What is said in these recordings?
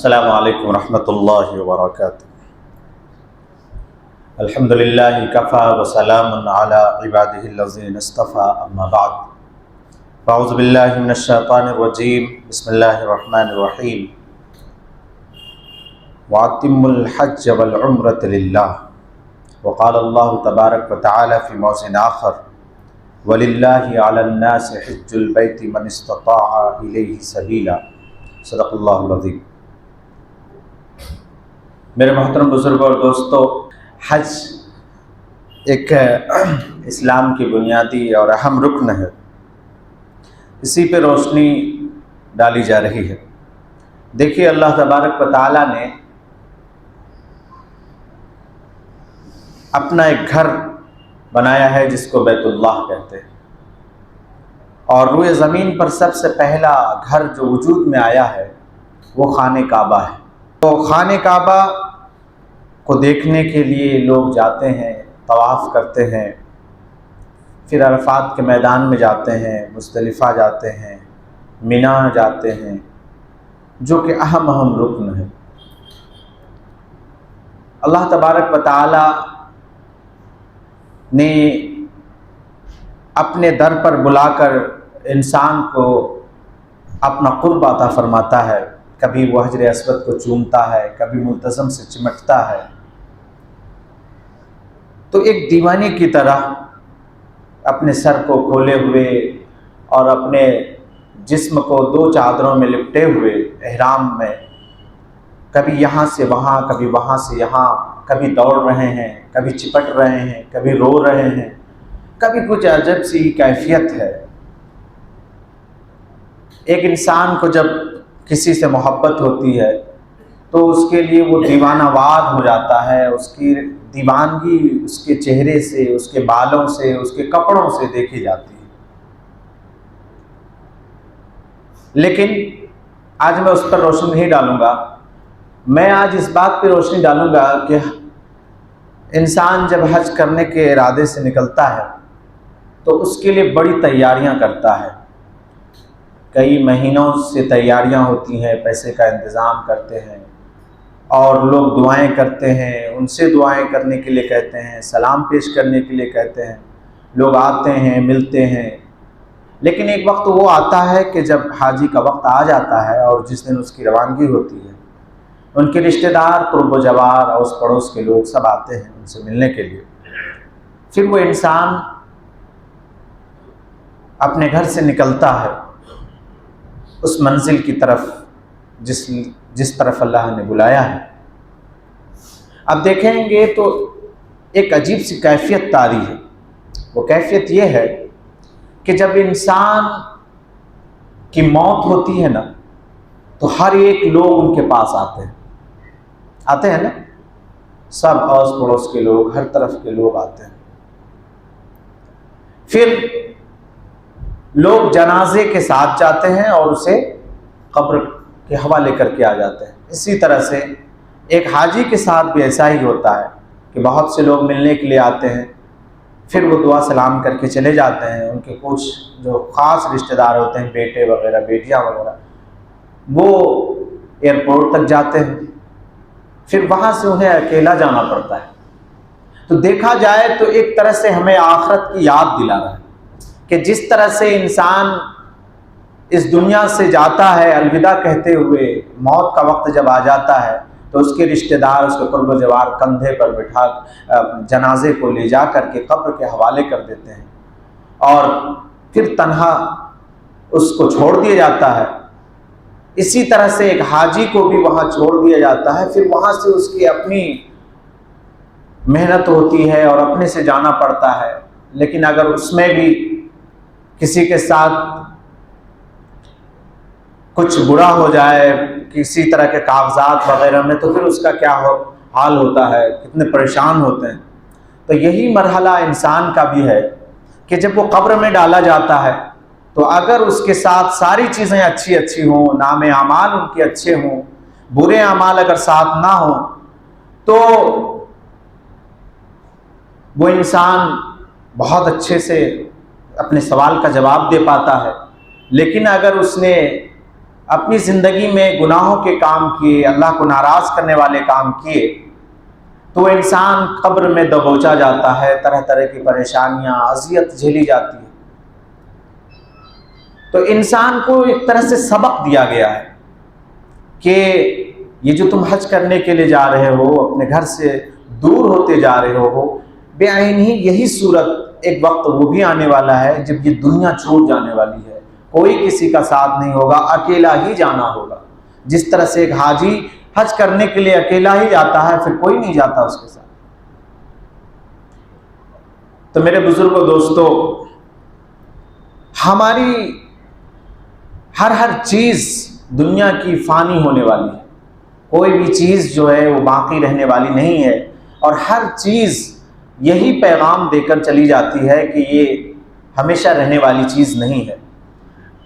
السلام علیکم ورحمۃ اللہ وبرکاتہ۔ الحمد للہ کفا وسلام علی عبادہ الذین اصطفیٰ، اما بعد فاعوذ باللہ من الشیطان الرجیم، بسم اللہ الرحمن الرحیم۔ وَأَتِمُّوا الْحَجَّ وَالْعُمْرَةَ لِلَّهِ، وقال اللہ تبارک وتعالی فی موضع آخر، وَلِلَّهِ عَلَى النَّاسِ حِجُّ الْبَيْتِ مَنِ اسْتَطَاعَ إِلَيْهِ سَبِيلًا۔ صدق اللہ العظیم۔ میرے محترم بزرگوں اور دوستو، حج ایک اسلام کی بنیادی اور اہم رکن ہے، اسی پہ روشنی ڈالی جا رہی ہے۔ دیکھیے، اللہ تبارک و تعالیٰ نے اپنا ایک گھر بنایا ہے جس کو بیت اللہ کہتے ہیں، اور روئے زمین پر سب سے پہلا گھر جو وجود میں آیا ہے وہ خانہ کعبہ ہے۔ تو خانہ کعبہ کو دیکھنے کے لیے لوگ جاتے ہیں، طواف کرتے ہیں، پھر عرفات کے میدان میں جاتے ہیں، مزدلفہ جاتے ہیں، مینا جاتے ہیں، جو کہ اہم رکن ہے۔ اللہ تبارک و تعالی نے اپنے در پر بلا کر انسان کو اپنا قرب عطا فرماتا ہے، کبھی وہ حجر اسود کو چومتا ہے، کبھی ملتزم سے چمٹتا ہے، تو ایک دیوانے کی طرح اپنے سر کو کھولے ہوئے اور اپنے جسم کو دو چادروں میں لپٹے ہوئے احرام میں کبھی یہاں سے وہاں، کبھی وہاں سے یہاں، کبھی دوڑ رہے ہیں، کبھی چپٹ رہے ہیں، کبھی رو رہے ہیں، کبھی کچھ عجب سی کیفیت ہے۔ ایک انسان کو جب کسی سے محبت ہوتی ہے تو اس کے لیے وہ دیوانہ وار ہو جاتا ہے، اس کی دیوانگی اس کے چہرے سے، اس کے بالوں سے، اس کے کپڑوں سے دیکھی جاتی ہے۔ لیکن آج میں اس پر روشنی نہیں ڈالوں گا، میں آج اس بات پہ روشنی ڈالوں گا کہ انسان جب حج کرنے کے ارادے سے نکلتا ہے تو اس کے لیے بڑی تیاریاں کرتا ہے، کئی مہینوں سے تیاریاں ہوتی ہیں، پیسے کا انتظام کرتے ہیں، اور لوگ دعائیں کرتے ہیں، ان سے دعائیں کرنے کے لیے کہتے ہیں، سلام پیش کرنے کے لیے کہتے ہیں، لوگ آتے ہیں، ملتے ہیں۔ لیکن ایک وقت وہ آتا ہے کہ جب حاجی کا وقت آ جاتا ہے اور جس دن اس کی روانگی ہوتی ہے، ان کے رشتہ دار، قرب و جوار، اوس پڑوس کے لوگ سب آتے ہیں ان سے ملنے کے لیے۔ پھر وہ انسان اپنے گھر سے نکلتا ہے اس منزل کی طرف جس طرف اللہ نے بلایا ہے۔ اب دیکھیں گے تو ایک عجیب سی کیفیت طاری ہے۔ وہ کیفیت یہ ہے کہ جب انسان کی موت ہوتی ہے نا، تو ہر ایک لوگ ان کے پاس آتے ہیں نا، سب اوس پڑوس کے لوگ، ہر طرف کے لوگ آتے ہیں۔ پھر لوگ جنازے کے ساتھ جاتے ہیں اور اسے قبر کے حوالے کر کے آ جاتے ہیں۔ اسی طرح سے ایک حاجی کے ساتھ بھی ایسا ہی ہوتا ہے کہ بہت سے لوگ ملنے کے لیے آتے ہیں، پھر وہ دعا سلام کر کے چلے جاتے ہیں۔ ان کے کچھ جو خاص رشتہ دار ہوتے ہیں، بیٹے وغیرہ، بیٹیاں وغیرہ، وہ ایئرپورٹ تک جاتے ہیں، پھر وہاں سے انہیں اکیلا جانا پڑتا ہے۔ تو دیکھا جائے تو ایک طرح سے ہمیں آخرت کی یاد دلا رہا ہے کہ جس طرح سے انسان اس دنیا سے جاتا ہے الوداع کہتے ہوئے، موت کا وقت جب آ جاتا ہے تو اس کے رشتہ دار، اس کے قرب و جوار کندھے پر بٹھا جنازے کو لے جا کر کے قبر کے حوالے کر دیتے ہیں، اور پھر تنہا اس کو چھوڑ دیا جاتا ہے۔ اسی طرح سے ایک حاجی کو بھی وہاں چھوڑ دیا جاتا ہے، پھر وہاں سے اس کی اپنی محنت ہوتی ہے اور اپنے سے جانا پڑتا ہے۔ لیکن اگر اس میں بھی کسی کے ساتھ کچھ برا ہو جائے، کسی طرح کے کاغذات وغیرہ میں، تو پھر اس کا کیا حال ہوتا ہے، کتنے پریشان ہوتے ہیں۔ تو یہی مرحلہ انسان کا بھی ہے کہ جب وہ قبر میں ڈالا جاتا ہے تو اگر اس کے ساتھ ساری چیزیں اچھی ہوں، نام اعمال ان کے اچھے ہوں، برے اعمال اگر ساتھ نہ ہوں، تو وہ انسان بہت اچھے سے اپنے سوال کا جواب دے پاتا ہے۔ لیکن اگر اس نے اپنی زندگی میں گناہوں کے کام کیے، اللہ کو ناراض کرنے والے کام کیے، تو انسان قبر میں دبوچا جاتا ہے، طرح طرح کی پریشانیاں، اذیت جھیلی جاتی ہے۔ تو انسان کو ایک طرح سے سبق دیا گیا ہے کہ یہ جو تم حج کرنے کے لیے جا رہے ہو، اپنے گھر سے دور ہوتے جا رہے ہو، بے عین ہی یہی صورت ایک وقت وہ بھی آنے والا ہے جب یہ دنیا چھوٹ جانے والی ہے، کوئی کسی کا ساتھ نہیں ہوگا، اکیلا ہی جانا ہوگا۔ جس طرح سے ایک حاجی حج کرنے کے لیے اکیلا ہی جاتا ہے، پھر کوئی نہیں جاتا اس کے ساتھ۔ تو میرے بزرگوں، دوستو، ہماری ہر چیز دنیا کی فانی ہونے والی ہے، کوئی بھی چیز جو ہے وہ باقی رہنے والی نہیں ہے، اور ہر چیز یہی پیغام دے کر چلی جاتی ہے کہ یہ ہمیشہ رہنے والی چیز نہیں ہے۔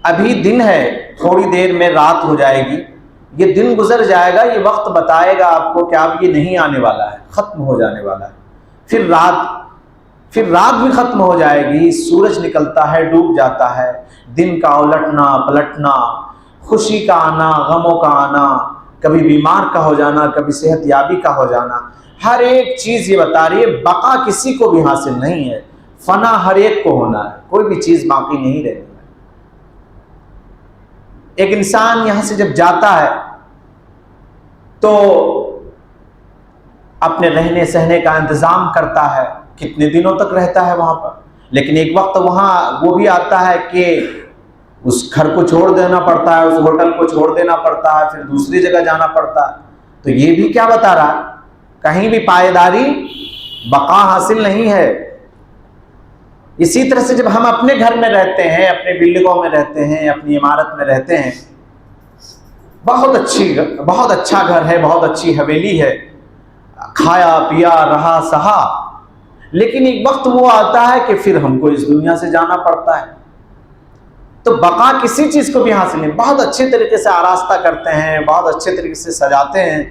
ابھی دن ہے، تھوڑی دیر میں رات ہو جائے گی، یہ دن گزر جائے گا، یہ وقت بتائے گا آپ کو کہ اب یہ نہیں آنے والا ہے، ختم ہو جانے والا ہے۔ پھر رات بھی ختم ہو جائے گی، سورج نکلتا ہے، ڈوب جاتا ہے، دن کا الٹنا پلٹنا، خوشی کا آنا، غموں کا آنا، کبھی بیمار کا ہو جانا، کبھی صحت یابی کا ہو جانا، ہر ایک چیز یہ بتا رہی ہے بقا کسی کو بھی حاصل نہیں ہے، فنا ہر ایک کو ہونا ہے، کوئی بھی چیز باقی نہیں رہتی۔ ایک انسان یہاں سے جب جاتا ہے تو اپنے رہنے سہنے کا انتظام کرتا ہے، کتنے دنوں تک رہتا ہے وہاں پر، لیکن ایک وقت وہاں وہ بھی آتا ہے کہ اس گھر کو چھوڑ دینا پڑتا ہے، اس ہوٹل کو چھوڑ دینا پڑتا ہے، پھر دوسری جگہ جانا پڑتا ہے۔ تو یہ بھی کیا بتا رہا ہے؟ کہیں بھی پائیداری، بقا حاصل نہیں ہے۔ اسی طرح سے جب ہم اپنے گھر میں رہتے ہیں، اپنے بلڈنگوں میں رہتے ہیں، اپنی عمارت میں رہتے ہیں، بہت اچھا گھر ہے، بہت اچھی حویلی ہے، کھایا پیا رہا سہا، لیکن ایک وقت وہ آتا ہے کہ پھر ہم کو اس دنیا سے جانا پڑتا ہے۔ تو بقا کسی چیز کو بھی حاصل نہیں۔ بہت اچھے طریقے سے آراستہ کرتے ہیں، بہت اچھے طریقے سے سجاتے ہیں،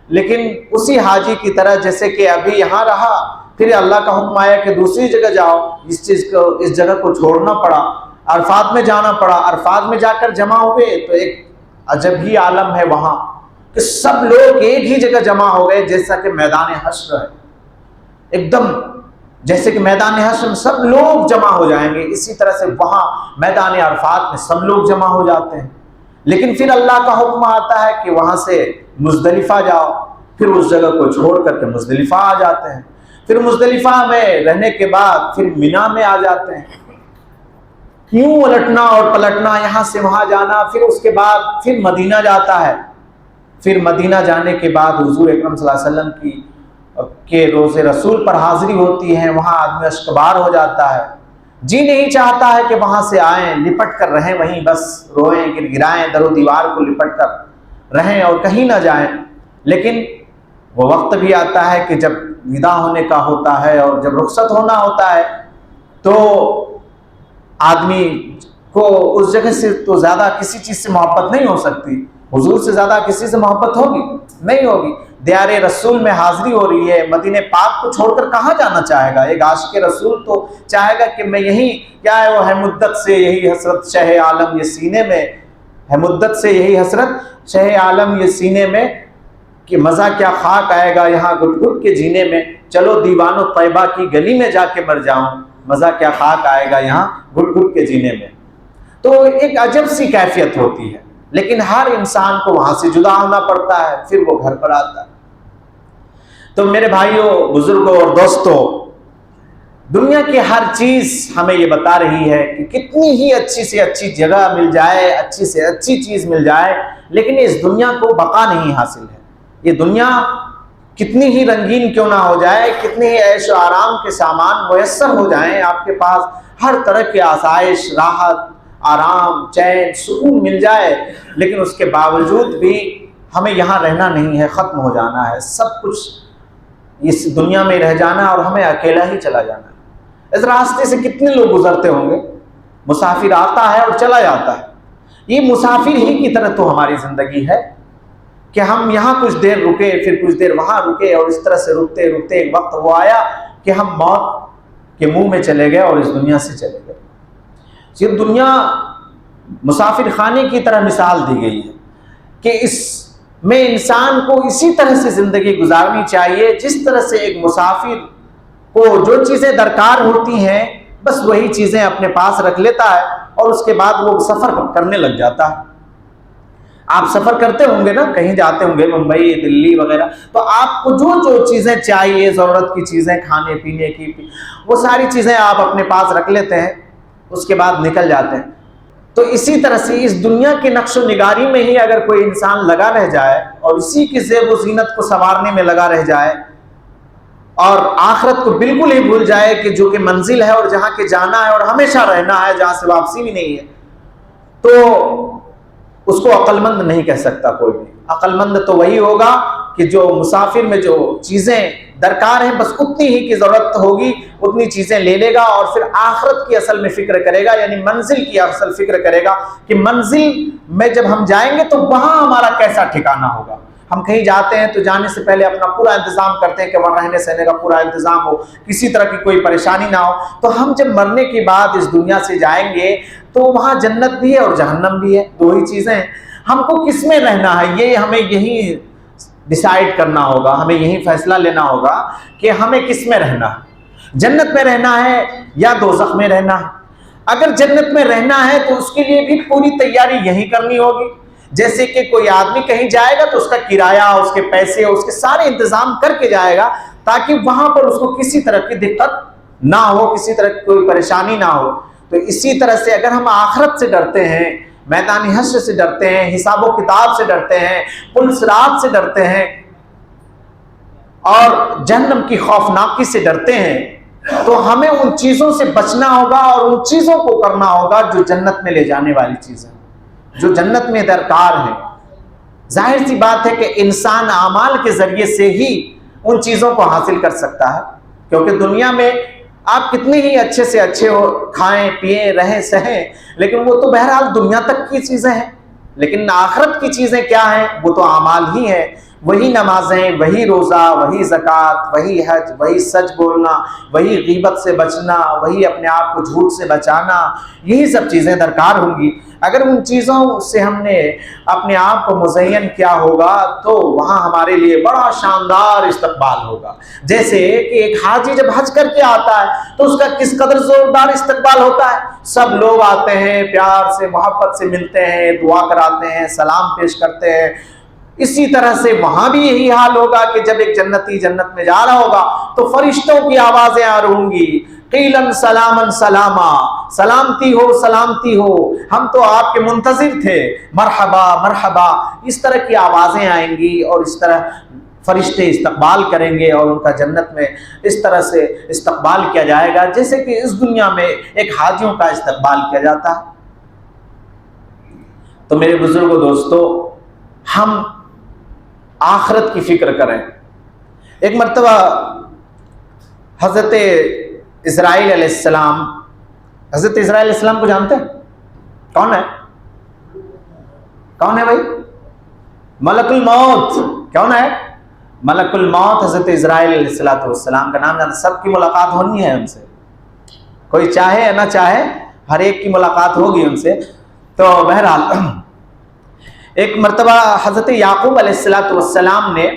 لیکن اسی حاجی کی طرح جیسے کہ ابھی یہاں رہا، پھر اللہ کا حکم آیا کہ دوسری جگہ جاؤ، اس جگہ کو چھوڑنا پڑا، عرفات میں جانا پڑا۔ عرفات میں جا کر جمع ہوئے تو ایک عجب ہی عالم ہے وہاں کہ سب لوگ ایک ہی جگہ جمع ہو گئے، جیسا کہ میدان حشر ہے، ایک دم جیسے کہ میدان حشر میں سب لوگ جمع ہو جائیں گے، اسی طرح سے وہاں میدان عرفات میں سب لوگ جمع ہو جاتے ہیں۔ لیکن پھر اللہ کا حکم آتا ہے کہ وہاں سے مزدلفہ جاؤ، پھر اس جگہ کو چھوڑ کر کے مزدلفہ آ جاتے ہیں، پھر مزدلفہ میں رہنے کے بعد پھر مینا میں آ جاتے ہیں۔ کیوں الٹنا اور پلٹنا، یہاں سے وہاں جانا، پھر اس کے بعد پھر مدینہ جاتا ہے۔ پھر مدینہ جانے کے بعد حضور اکرم صلی اللہ علیہ وسلم کے روزے رسول پر حاضری ہوتی ہے، وہاں آدمی اشکبار ہو جاتا ہے، جی نہیں چاہتا ہے کہ وہاں سے آئیں، لپٹ کر رہیں وہیں، بس روئیں گر گرائیں، در و دیوار کو لپٹ کر رہیں اور کہیں نہ جائیں۔ لیکن وہ وقت بھی آتا ہے کہ جب ودا ہونے کا ہوتا ہے اور جب رخصت ہونا ہوتا ہے تو آدمی کو اس جگہ سے تو زیادہ کسی چیز سے محبت نہیں ہو سکتی، حضور سے زیادہ کسی سے محبت ہوگی؟ نہیں ہوگی۔ دیار رسول میں حاضری ہو رہی ہے، مدینہ پاک کو چھوڑ کر کہاں جانا چاہے گا؟ ایک عاشق رسول تو چاہے گا کہ میں یہی، کیا ہے وہ ہے مدت سے یہی حسرت شہ عالم یہ سینے میں ہے، مدت سے یہی حسرت شہ عالم یہ سینے میں، کہ مزہ کیا خاک آئے گا یہاں گھٹ گھٹ کے جینے میں، چلو دیوانو طیبہ کی گلی میں جا کے مر جاؤں، مزہ کیا خاک آئے گا یہاں گھٹ گھٹ کے جینے میں۔ تو ایک عجب سی کیفیت ہوتی ہے، لیکن ہر انسان کو وہاں سے جدا ہونا پڑتا ہے، پھر وہ گھر پر آتا ہے۔ تو میرے بھائیوں، بزرگوں اور دوستوں، دنیا کی ہر چیز ہمیں یہ بتا رہی ہے کہ کتنی ہی اچھی سے اچھی جگہ مل جائے، اچھی سے اچھی چیز مل جائے، لیکن اس دنیا کو بقا نہیں حاصل ہے۔ یہ دنیا کتنی ہی رنگین کیوں نہ ہو جائے، کتنے ہی عیش و آرام کے سامان میسر ہو جائیں آپ کے پاس، ہر طرح کی آسائش، راحت، آرام، چین، سکون مل جائے، لیکن اس کے باوجود بھی ہمیں یہاں رہنا نہیں ہے، ختم ہو جانا ہے، سب کچھ اس دنیا میں رہ جانا ہے اور ہمیں اکیلا ہی چلا جانا ہے۔ اس راستے سے کتنے لوگ گزرتے ہوں گے؟ مسافر آتا ہے اور چلا جاتا ہے، یہ مسافر ہی کی طرح تو ہماری زندگی ہے کہ ہم یہاں کچھ دیر رکے، پھر کچھ دیر وہاں رکے، اور اس طرح سے رکتے رکتے ایک وقت وہ آیا کہ ہم موت کے منہ میں چلے گئے اور اس دنیا سے چلے گئے۔ یہ دنیا مسافر خانے کی طرح مثال دی گئی ہے کہ اس میں انسان کو اسی طرح سے زندگی گزارنی چاہیے جس طرح سے ایک مسافر کو جو چیزیں درکار ہوتی ہیں بس وہی چیزیں اپنے پاس رکھ لیتا ہے اور اس کے بعد وہ سفر کرنے لگ جاتا ہے۔ آپ سفر کرتے ہوں گے نا، کہیں جاتے ہوں گے ممبئی، دلی وغیرہ، تو آپ کو جو جو چیزیں چاہیے، ضرورت کی چیزیں، کھانے پینے کی، وہ ساری چیزیں آپ اپنے پاس رکھ لیتے ہیں، اس کے بعد نکل جاتے ہیں۔ تو اسی طرح سے اس دنیا کی نقش و نگاری میں ہی اگر کوئی انسان لگا رہ جائے اور اسی کی زیب و زینت کو سنوارنے میں لگا رہ جائے اور آخرت کو بالکل ہی بھول جائے کہ جو کہ منزل ہے اور جہاں کے جانا ہے اور ہمیشہ رہنا ہے، جہاں سے واپسی بھی نہیں ہے، تو اس کو عقل مند نہیں کہہ سکتا کوئی بھی۔ عقل مند تو وہی ہوگا کہ جو مسافر میں جو چیزیں درکار ہیں بس اتنی ہی کی ضرورت ہوگی، اتنی چیزیں لے لے گا اور پھر آخرت کی اصل میں فکر کرے گا، یعنی منزل کی اصل فکر کرے گا کہ منزل میں جب ہم جائیں گے تو وہاں ہمارا کیسا ٹھکانہ ہوگا۔ ہم کہیں جاتے ہیں تو جانے سے پہلے اپنا پورا انتظام کرتے ہیں کہ وہاں رہنے سہنے کا پورا انتظام ہو، کسی طرح کی کوئی پریشانی نہ ہو۔ تو ہم جب مرنے کے بعد اس دنیا سے جائیں گے تو وہاں جنت بھی ہے اور جہنم بھی ہے، دو ہی چیزیں ہیں۔ ہم کو کس میں رہنا ہے یہ ہمیں یہی ڈیسائیڈ کرنا ہوگا، ہمیں یہی فیصلہ لینا ہوگا کہ ہمیں کس میں رہنا ہے، جنت میں رہنا ہے یا دوزخ میں رہنا ہے۔ اگر جنت میں رہنا ہے تو اس کے لیے بھی پوری تیاری یہی کرنی ہوگی، جیسے کہ کوئی آدمی کہیں جائے گا تو اس کا کرایہ، اس کے پیسے، اس کے سارے انتظام کر کے جائے گا تاکہ وہاں پر اس کو کسی طرح کی دقت نہ ہو، کسی طرح کی کوئی پریشانی نہ ہو۔ تو اسی طرح سے اگر ہم آخرت سے ڈرتے ہیں، میدان حشر سے ڈرتے ہیں، حساب و کتاب سے ڈرتے ہیں، پل صراط سے ڈرتے ہیں اور جہنم کی خوفناکی سے ڈرتے ہیں، تو ہمیں ان چیزوں سے بچنا ہوگا اور ان چیزوں کو کرنا ہوگا جو جنت میں لے جانے والی چیزیں، جو جنت میں درکار ہیں۔ ظاہر سی بات ہے کہ انسان اعمال کے ذریعے سے ہی ان چیزوں کو حاصل کر سکتا ہے، کیونکہ دنیا میں آپ کتنے ہی اچھے سے اچھے ہو، کھائیں پیئیں رہیں سہیں، لیکن وہ تو بہرحال دنیا تک کی چیزیں ہیں۔ لیکن آخرت کی چیزیں کیا ہیں؟ وہ تو اعمال ہی ہیں، وہی نمازیں، وہی روزہ، وہی زکوٰۃ، وہی حج، وہی سچ بولنا، وہی غیبت سے بچنا، وہی اپنے آپ کو جھوٹ سے بچانا، یہی سب چیزیں درکار ہوں گی۔ اگر ان چیزوں سے ہم نے اپنے آپ کو مزین کیا ہوگا تو وہاں ہمارے لیے بڑا شاندار استقبال ہوگا۔ جیسے کہ ایک حاجی جب حج کر کے آتا ہے تو اس کا کس قدر زوردار استقبال ہوتا ہے، سب لوگ آتے ہیں، پیار سے محبت سے ملتے ہیں، دعا کراتے ہیں، سلام پیش کرتے ہیں۔ اسی طرح سے وہاں بھی یہی حال ہوگا کہ جب ایک جنتی جنت میں جا رہا ہوگا تو فرشتوں کی آوازیں آ رہی ہوں گی، قیلن سلامن سلاما، سلامتی ہو سلامتی ہو، ہم تو آپ کے منتظر تھے، مرحبا مرحبا، اس طرح کی آوازیں آئیں گی اور اس طرح فرشتے استقبال کریں گے اور ان کا جنت میں اس طرح سے استقبال کیا جائے گا جیسے کہ اس دنیا میں ایک حاجیوں کا استقبال کیا جاتا ہے۔ تو میرے بزرگوں دوستو، ہم آخرت کی فکر کریں۔ ایک مرتبہ حضرت اسرائیل علیہ السلام، حضرت اسرائیل علیہ السلام کو جانتے ہیں؟ کون ہے؟ کون ہے بھائی؟ ملک الموت۔ کون ہے؟ ملک الموت حضرت اسرائیل علیہ السلام کا نام جانتے؟ سب کی ملاقات ہونی ہے ان سے، کوئی چاہے یا نہ چاہے ہر ایک کی ملاقات ہوگی ان سے۔ تو بہرحال ایک مرتبہ حضرت یعقوب علیہ السلام نے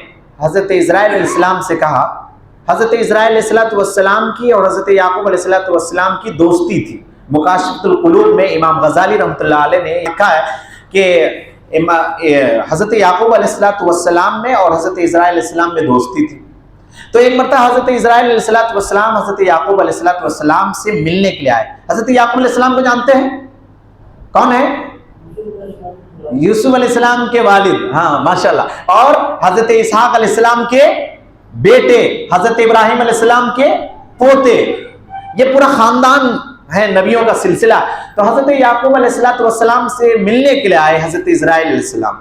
حضرت اسرائیل علیہ السلام سے کہا، حضرت اسرائیل علیہ السلام کی اور حضرت یعقوب علیہ السلام کی دوستی تھی۔ مکاشفۃ القلوب میں امام غزالی رحمۃ اللہ علیہ نے لکھا ہے کہ حضرت یعقوب علیہ السلام میں اور حضرت اسرائیل علیہ السلام میں دوستی تھی۔ تو ایک مرتبہ حضرت اسرائیل علیہ السلام حضرت یعقوب علیہ السلام سے ملنے کے لیے آئے۔ حضرت یعقوب علیہ السلام کو جانتے ہیں؟ کون ہے؟ یوسف علیہ السلام کے والد، ہاں ماشاءاللہ، اور حضرت اسحاق علیہ السلام کے بیٹے، حضرت ابراہیم علیہ السلام کے پوتے، یہ پورا خاندان ہے نبیوں کا سلسلہ۔ تو حضرت یعقوب علیہ السلام سے ملنے کے لیے آئے حضرت اسرائیل علیہ السلام۔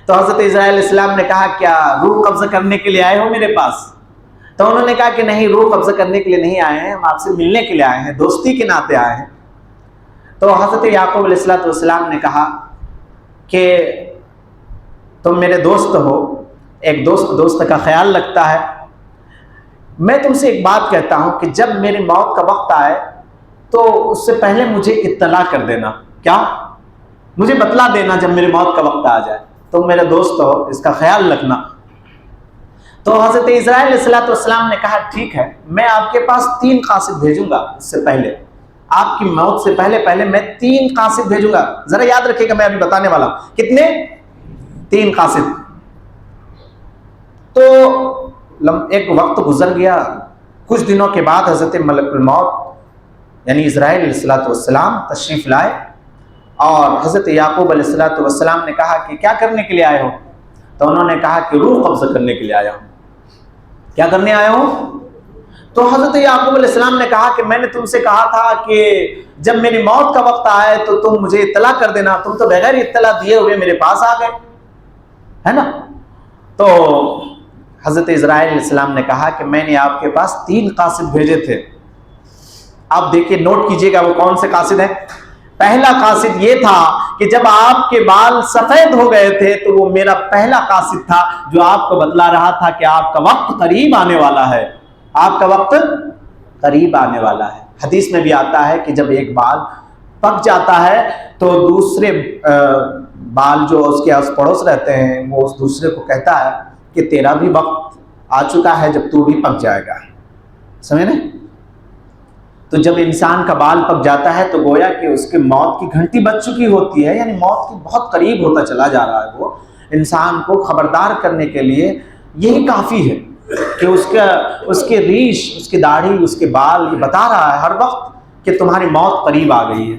تو حضرت اسرائیل علیہ السلام نے کہا کیا روح قبضہ کرنے کے لیے آئے ہو میرے پاس؟ تو انہوں نے کہا کہ نہیں، روح قبضہ کرنے کے لیے نہیں آئے ہیں، ہم آپ سے ملنے کے لیے آئے ہیں، دوستی کے ناطے آئے ہیں۔ تو حضرت یعقوب علیہ السلام نے کہا کہ تم میرے دوست ہو، ایک دوست کا خیال رکھتا ہے، میں تم سے ایک بات کہتا ہوں کہ جب میری موت کا وقت آئے تو اس سے پہلے مجھے اطلاع کر دینا۔ کیا؟ مجھے بتلا دینا جب میری موت کا وقت آ جائے. تو میرے دوست ہو اس کا خیال رکھنا. تو حضرت اسرائیل علیہ السلام نے کہا ٹھیک ہے، میں آپ کے پاس 3 قاصد بھیجوں گا. اس سے پہلے آپ کی موت سے پہلے میں 3 قاصد بھیجوں گا. ذرا یاد رکھیے گا، میں ابھی بتانے والا ہوں. کتنے؟ 3 قاصد. تو ایک وقت گزر گیا. کچھ دنوں کے بعد حضرت ملک الموت یعنی اسرائیل علیہ السلام تشریف لائے اور حضرت یعقوب علیہ السلام نے کہا کہ کیا کرنے کے لیے آئے ہو؟ تو انہوں نے کہا کہ روح قبض کرنے کے لیے آیا ہوں. کیا کرنے آئے ہوں؟ تو حضرت یعقوب علیہ السلام نے کہا کہ میں نے تم سے کہا تھا کہ جب میری موت کا وقت آئے تو تم مجھے اطلاع کر دینا. تم تو بغیر اطلاع دیے ہوئے میرے پاس آ گئے، ہے نا؟ تو حضرت اسرائیل علیہ السلام نے کہا کہ میں نے آپ کے پاس 3 قاصد بھیجے تھے. آپ دیکھیے، نوٹ کیجئے گا وہ کون سے قاصد ہیں. پہلا قاصد یہ تھا کہ جب آپ کے بال سفید ہو گئے تھے تو وہ میرا پہلا قاصد تھا جو آپ کو بتلا رہا تھا کہ آپ کا وقت قریب آنے والا ہے. آپ کا وقت قریب آنے والا ہے. حدیث میں بھی آتا ہے کہ جب ایک بال پک جاتا ہے تو دوسرے بال جو اس کے آس پڑوس رہتے ہیں وہ اس دوسرے کو کہتا ہے کہ تیرا بھی وقت آ چکا ہے جب تو بھی پک جائے گا. سمجھ رہے؟ تو جب انسان کا بال پک جاتا ہے تو گویا کہ اس کے موت کی گھنٹی بج چکی ہوتی ہے، یعنی موت کی بہت قریب ہوتا چلا جا رہا ہے. وہ انسان کو خبردار کرنے کے لیے یہی کافی ہے کہ اس کے ریش، اس کی داڑھی، اس کے بال یہ بتا رہا ہے ہر وقت کہ تمہاری موت قریب آ گئی ہے.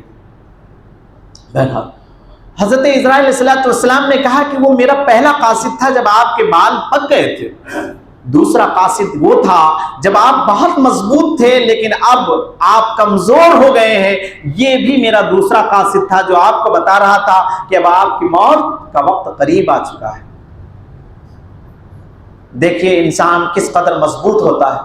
بہرحال حضرت اسرائیل علیہ السلام نے کہا کہ وہ میرا پہلا قاصد تھا جب آپ کے بال پک گئے تھے. دوسرا قاصد وہ تھا جب آپ بہت مضبوط تھے لیکن اب آپ کمزور ہو گئے ہیں. یہ بھی میرا دوسرا قاصد تھا جو آپ کو بتا رہا تھا کہ اب آپ کی موت کا وقت قریب آ چکا ہے. دیکھیے انسان کس قدر مضبوط ہوتا ہے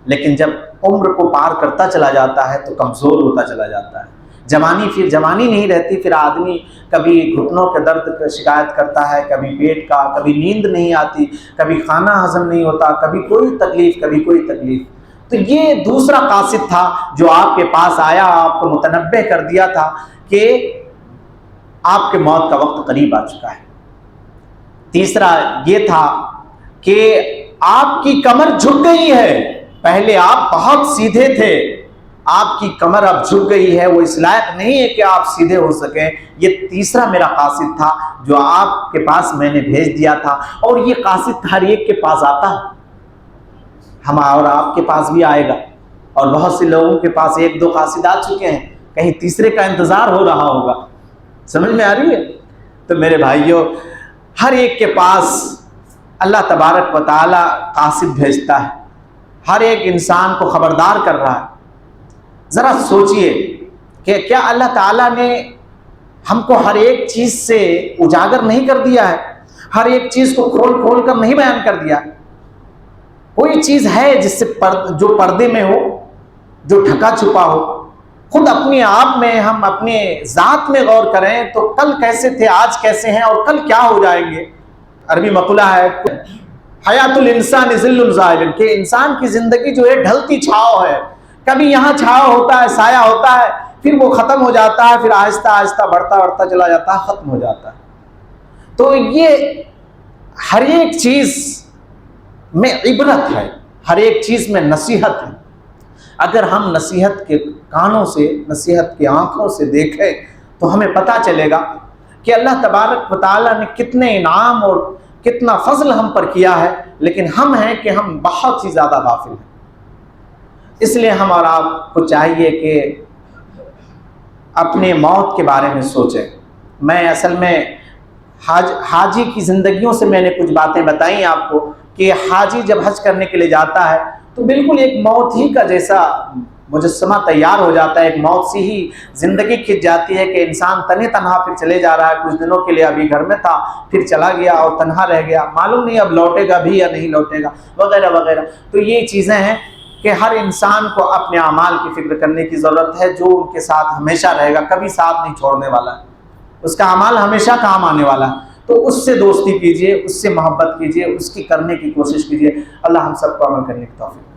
لیکن جب عمر کو پار کرتا چلا جاتا ہے تو کمزور ہوتا چلا جاتا ہے. جوانی پھر جوانی نہیں رہتی. پھر آدمی کبھی گھٹنوں کے درد کا شکایت کرتا ہے، کبھی پیٹ کا، کبھی نیند نہیں آتی، کبھی کھانا ہضم نہیں ہوتا، کبھی کوئی تکلیف، کبھی کوئی تکلیف. تو یہ دوسرا قاصد تھا جو آپ کے پاس آیا، آپ کو متنبہ کر دیا تھا کہ آپ کے موت کا وقت قریب آ چکا ہے. تیسرا یہ تھا کہ آپ کی کمر جھک گئی ہے. پہلے آپ بہت سیدھے تھے، آپ کی کمر اب جھک گئی ہے، وہ اس لائق نہیں ہے کہ آپ سیدھے ہو سکیں. یہ تیسرا میرا قاصد تھا جو آپ کے پاس میں نے بھیج دیا تھا. اور یہ قاصد ہر ایک کے پاس آتا ہے، ہم اور آپ کے پاس بھی آئے گا. اور بہت سے لوگوں کے پاس 1-2 قاصد آ چکے ہیں، کہیں تیسرے کا انتظار ہو رہا ہوگا. سمجھ میں آ رہی ہے؟ تو میرے بھائیوں، ہر ایک کے پاس اللہ تبارک و تعالی قاصد بھیجتا ہے، ہر ایک انسان کو خبردار کر رہا ہے. ذرا سوچئے کہ کیا اللہ تعالیٰ نے ہم کو ہر ایک چیز سے اجاگر نہیں کر دیا ہے، ہر ایک چیز کو کھول کھول کر نہیں بیان کر دیا. کوئی چیز ہے جس سے جو پردے میں ہو، جو ڈھکا چھپا ہو. خود اپنے آپ میں ہم اپنے ذات میں غور کریں تو کل کیسے تھے، آج کیسے ہیں اور کل کیا ہو جائیں گے. عربی مقولہ ہے حیات الانسان ظل زائل، کہ انسان کی زندگی جو ہے ڈھلتی چھاؤ ہے. کبھی یہاں چھاؤ ہوتا ہے، سایہ ہوتا ہے، پھر وہ ختم ہو جاتا ہے، پھر آہستہ آہستہ بڑھتا چلا جاتا ہے، ختم ہو جاتا ہے. تو یہ ہر ایک چیز میں عبرت ہے، ہر ایک چیز میں نصیحت ہے. اگر ہم نصیحت کے کانوں سے، نصیحت کی آنکھوں سے دیکھیں تو ہمیں پتہ چلے گا کہ اللہ تبارک و تعالیٰ نے کتنے انعام اور کتنا فضل ہم پر کیا ہے. لیکن ہم ہیں کہ ہم بہت ہی زیادہ غافل ہیں. اس لیے ہم اور آپ کو چاہیے کہ اپنے موت کے بارے میں سوچیں. میں اصل میں حاجی کی زندگیوں سے میں نے کچھ باتیں بتائیں آپ کو کہ حاجی جب حج کرنے کے لیے جاتا ہے تو بالکل ایک موت ہی کا جیسا مجسمہ تیار ہو جاتا ہے. ایک موت سی ہی زندگی کھنچ جاتی ہے کہ انسان تنہا تنہا پھر چلے جا رہا ہے. کچھ دنوں کے لیے ابھی گھر میں تھا، پھر چلا گیا اور تنہا رہ گیا، معلوم نہیں اب لوٹے گا بھی یا نہیں لوٹے گا، وغیرہ وغیرہ. تو یہ چیزیں ہیں کہ ہر انسان کو اپنے اعمال کی فکر کرنے کی ضرورت ہے. جو ان کے ساتھ ہمیشہ رہے گا، کبھی ساتھ نہیں چھوڑنے والا ہے، اس کا اعمال ہمیشہ کام آنے والا ہے. تو اس سے دوستی کیجئے، اس سے محبت کیجئے، اس کی کرنے کی کوشش کیجئے. اللہ ہم سب کو عمل کرنے کی توفیق